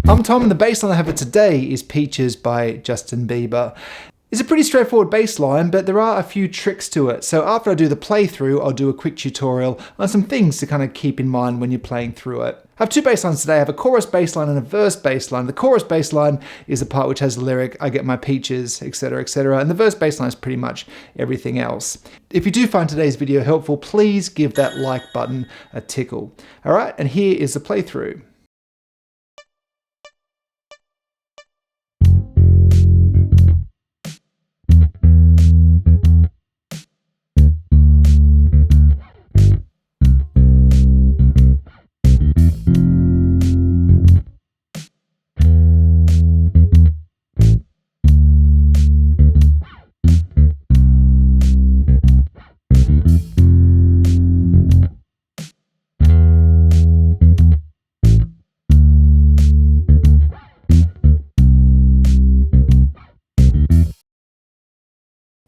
I'm Tom, and the bass line I have for today is Peaches by Justin Bieber. It's a pretty straightforward bass line, but there are a few tricks to it. So after I do the playthrough, I'll do a quick tutorial on some things to kind of keep in mind when you're playing through it. I have two bass lines today. I have a chorus bass line and a verse bass line. The chorus bass line is the part which has the lyric, I get my peaches, etc., etc. And the verse bass line is pretty much everything else. If you do find today's video helpful, please give that like button a tickle. All right, and here is the playthrough.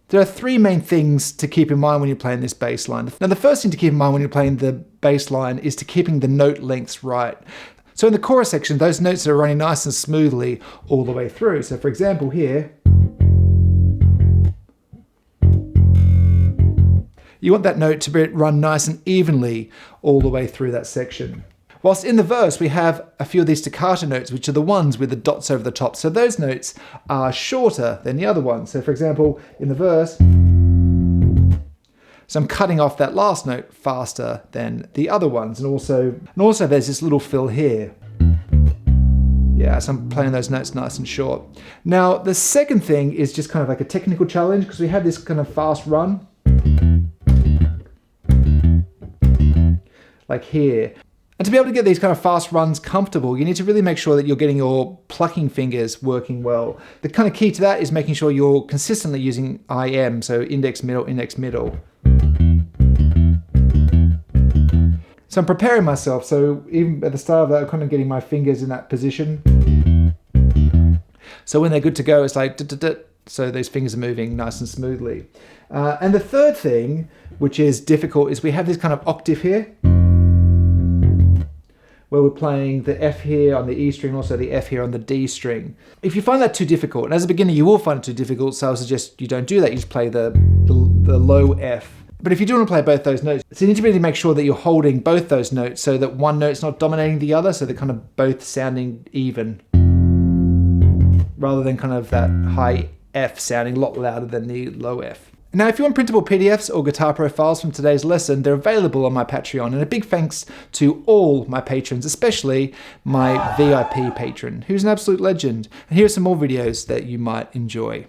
There are three main things to keep in mind when you're playing this bass line. Now, the first thing to keep in mind when you're playing the bass line is to keeping the note lengths right. So in the chorus section, those notes are running nice and smoothly all the way through. So for example here, you want that note to run nice and evenly all the way through that section. Whilst in the verse, we have a few of these staccato notes, which are the ones with the dots over the top. So those notes are shorter than the other ones. So for example, in the verse, so I'm cutting off that last note faster than the other ones. And also there's this little fill here. Yeah, so I'm playing those notes nice and short. Now, the second thing is just kind of like a technical challenge, because we have this kind of fast run, like here. And to be able to get these kind of fast runs comfortable, you need to really make sure that you're getting your plucking fingers working well. The kind of key to that is making sure you're consistently using IM, so index, middle, index, middle. So I'm preparing myself, so even at the start of that, I'm kind of getting my fingers in that position. So when they're good to go, it's like, so those fingers are moving nice and smoothly. And the third thing, which is difficult, is we have this kind of octave here, where we're playing the F here on the E string, also the F here on the D string. If you find that too difficult, and as a beginner you will find it too difficult, so I suggest you don't do that, you just play the low F. But if you do want to play both those notes, so you need to really make sure that you're holding both those notes so that one note's not dominating the other, so they're kind of both sounding even, rather than kind of that high F sounding a lot louder than the low F. Now, if you want printable PDFs or guitar pro files from today's lesson, they're available on my Patreon. And a big thanks to all my patrons, especially my VIP patron, who's an absolute legend. And here are some more videos that you might enjoy.